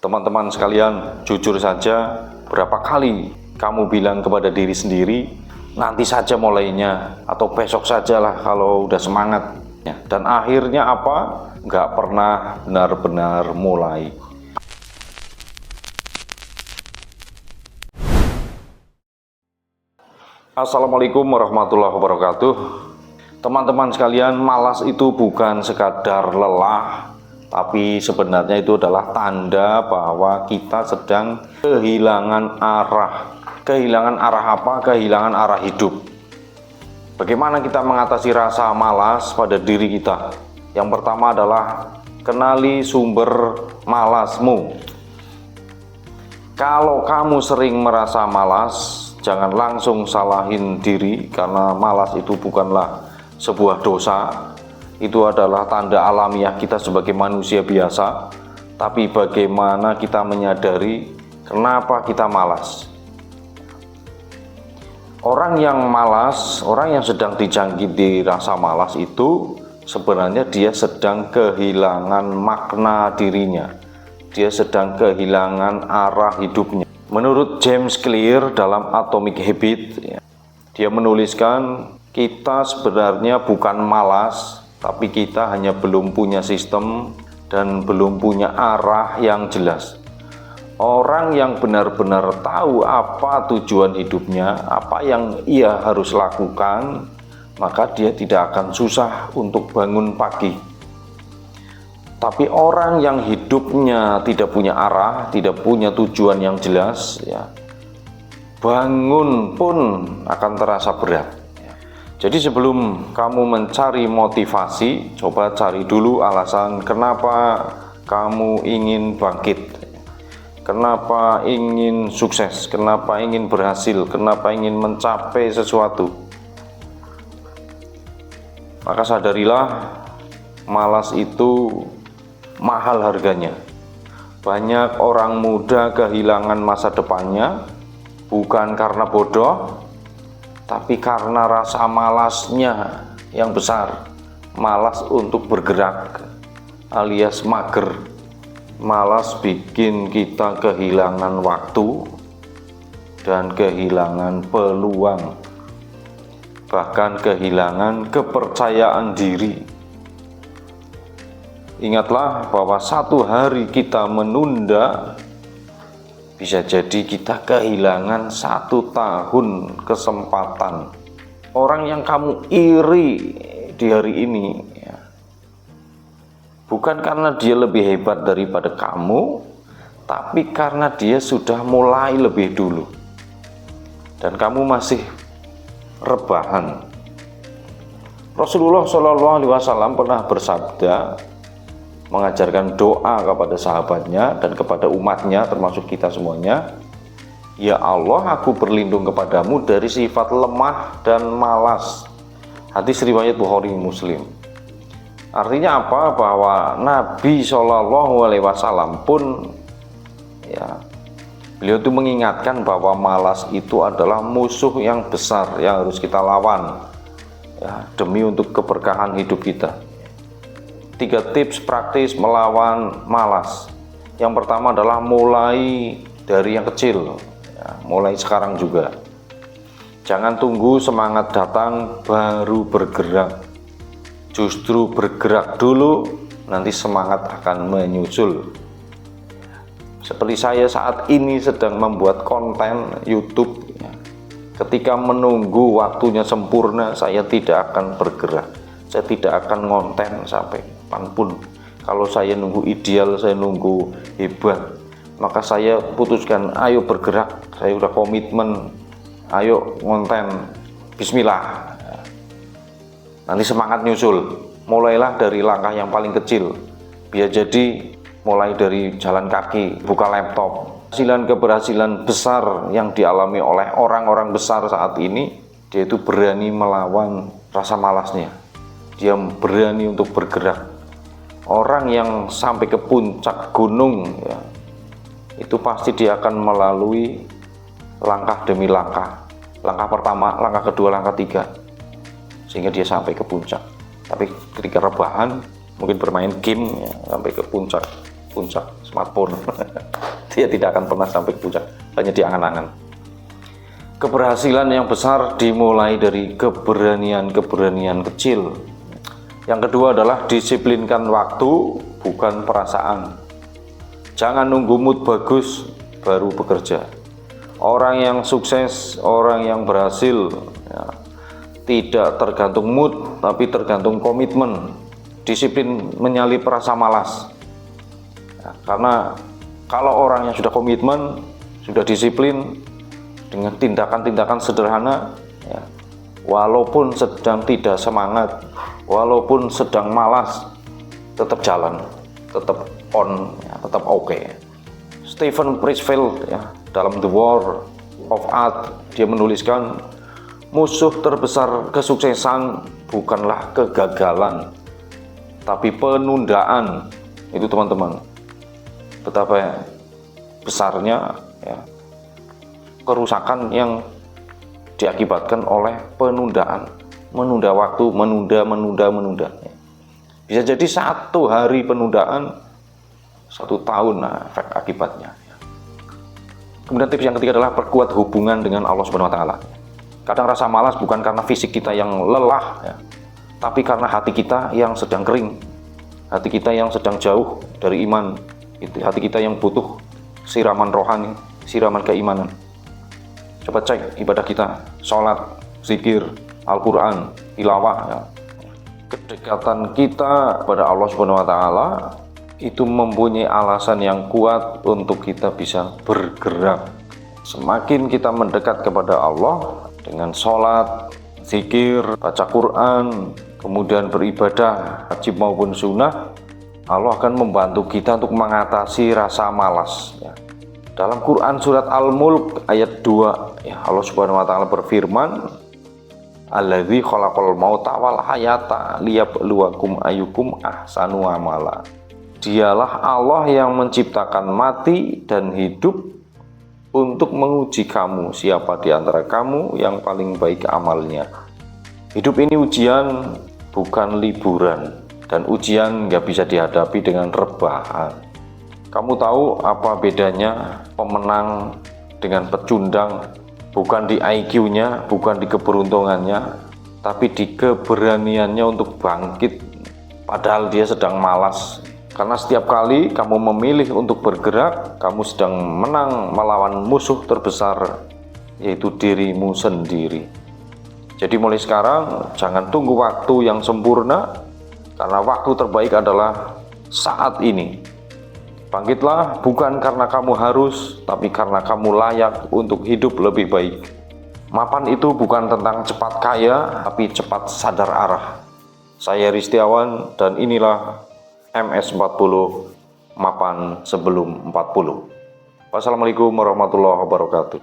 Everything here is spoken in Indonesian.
Teman-teman sekalian, jujur saja, berapa kali kamu bilang kepada diri sendiri, nanti saja mulainya, atau besok sajalah kalau udah semangat. Dan akhirnya apa? Nggak pernah benar-benar mulai. Assalamualaikum warahmatullahi wabarakatuh. Teman-teman sekalian, malas itu bukan sekadar lelah, tapi sebenarnya itu adalah tanda bahwa kita sedang kehilangan arah. Kehilangan arah apa? Kehilangan arah hidup. Bagaimana kita mengatasi rasa malas pada diri kita? Yang pertama adalah kenali sumber malasmu. Kalau kamu sering merasa malas, jangan langsung salahin diri, karena malas itu bukanlah sebuah dosa. Itu adalah tanda alamiah kita sebagai manusia biasa. Tapi bagaimana kita menyadari kenapa kita malas? Orang yang malas, orang yang sedang dijangkiti rasa malas itu sebenarnya dia sedang kehilangan makna dirinya. Dia sedang kehilangan arah hidupnya. Menurut James Clear dalam Atomic Habits, dia menuliskan kita sebenarnya bukan malas, tapi kita hanya belum punya sistem dan belum punya arah yang jelas. Orang yang benar-benar tahu apa tujuan hidupnya, apa yang ia harus lakukan, maka dia tidak akan susah untuk bangun pagi. Tapi orang yang hidupnya tidak punya arah, tidak punya tujuan yang jelas, bangun pun akan terasa berat. Jadi sebelum kamu mencari motivasi, coba cari dulu alasan kenapa kamu ingin bangkit, kenapa ingin sukses, kenapa ingin berhasil, kenapa ingin mencapai sesuatu. Maka sadarilah, malas itu mahal harganya. Banyak orang muda kehilangan masa depannya bukan karena bodoh, tapi karena rasa malasnya yang besar. Malas untuk bergerak alias mager. Malas bikin kita kehilangan waktu dan kehilangan peluang, bahkan kehilangan kepercayaan diri. Ingatlah bahwa satu hari kita menunda, bisa jadi kita kehilangan 1 tahun kesempatan. Orang yang kamu iri di hari ini, bukan karena dia lebih hebat daripada kamu, tapi karena dia sudah mulai lebih dulu dan kamu masih rebahan. Rasulullah SAW pernah bersabda, mengajarkan doa kepada sahabatnya dan kepada umatnya, termasuk kita semuanya. Ya Allah, aku berlindung kepadamu dari sifat lemah dan malas. Hadis riwayat Bukhari Muslim. Artinya apa? Bahwa Nabi SAW pun beliau itu mengingatkan bahwa malas itu adalah musuh yang besar yang harus kita lawan, demi untuk keberkahan hidup kita. 3 tips praktis melawan malas. Yang pertama adalah mulai dari yang kecil, mulai sekarang juga. Jangan tunggu semangat datang baru bergerak. Justru bergerak dulu, nanti semangat akan menyusul. Seperti saya saat ini sedang membuat konten YouTube. Ketika menunggu waktunya sempurna, saya tidak akan bergerak. Saya tidak akan ngonten sampai kapanpun. Kalau saya nunggu ideal, saya nunggu hebat, maka saya putuskan, ayo bergerak. Saya udah komitmen, ayo ngonten, bismillah. Nanti semangat nyusul. Mulailah dari langkah yang paling kecil. Biar jadi mulai dari jalan kaki, buka laptop. Keberhasilan besar yang dialami oleh orang-orang besar saat ini, dia itu berani melawan rasa malasnya. Dia berani untuk bergerak. Orang yang sampai ke puncak gunung, itu pasti dia akan melalui langkah demi langkah. Langkah pertama, langkah kedua, langkah 3, sehingga dia sampai ke puncak. Tapi ketika rebahan, mungkin bermain game sampai ke puncak, puncak smartphone. Dia tidak akan pernah sampai ke puncak, hanya di angan-angan. Keberhasilan yang besar dimulai dari keberanian-keberanian kecil. Yang kedua adalah disiplinkan waktu, bukan perasaan. Jangan nunggu mood bagus baru bekerja. Orang yang sukses, orang yang berhasil, ya, tidak tergantung mood, tapi tergantung komitmen. Disiplin menyalip rasa malas. Ya, karena kalau orang yang sudah komitmen, sudah disiplin, dengan tindakan-tindakan sederhana, ya, walaupun sedang tidak semangat, walaupun sedang malas, tetap jalan, tetap on, ya, tetap oke. Stephen Pressfield, ya, dalam The War of Art, dia menuliskan, musuh terbesar kesuksesan bukanlah kegagalan, tapi penundaan. Itu teman-teman, betapa besarnya, ya, kerusakan yang diakibatkan oleh penundaan, menunda waktu, menunda. Bisa jadi 1 hari penundaan, 1 tahun efek akibatnya. Kemudian tips yang ketiga adalah perkuat hubungan dengan Allah Subhanahu Wa Taala. Kadang rasa malas bukan karena fisik kita yang lelah, ya, tapi karena hati kita yang sedang kering, hati kita yang sedang jauh dari iman, hati kita yang butuh siraman rohani, siraman keimanan. Coba cek ibadah kita, sholat, zikir, Al-Quran, tilawah, ya. Kedekatan kita pada Allah Subhanahu Wa Taala itu mempunyai alasan yang kuat untuk kita bisa bergerak. Semakin kita mendekat kepada Allah dengan sholat, zikir, baca Quran, kemudian beribadah wajib maupun sunnah, Allah akan membantu kita untuk mengatasi rasa malas, ya. Dalam Quran surat Al-Mulk ayat 2, ya, Allah Subhanahu Wa Taala berfirman, Alladzi khalaqal mauta wal hayata liyabluwakum ayyukum ahsanu amala. Dialah Allah yang menciptakan mati dan hidup untuk menguji kamu, siapa di antara kamu yang paling baik amalnya. Hidup ini ujian, bukan liburan, dan ujian nggak bisa dihadapi dengan rebahan. Kamu tahu apa bedanya pemenang dengan pecundang? Bukan di IQ-nya, bukan di keberuntungannya, tapi di keberaniannya untuk bangkit padahal dia sedang malas. Karena setiap kali kamu memilih untuk bergerak, kamu sedang menang melawan musuh terbesar, yaitu dirimu sendiri. Jadi mulai sekarang jangan tunggu waktu yang sempurna, karena waktu terbaik adalah saat ini. Bangkitlah bukan karena kamu harus, tapi karena kamu layak untuk hidup lebih baik. Mapan itu bukan tentang cepat kaya, tapi cepat sadar arah. Saya Ristiawan dan inilah MS40, mapan sebelum 40. Wassalamualaikum warahmatullahi wabarakatuh.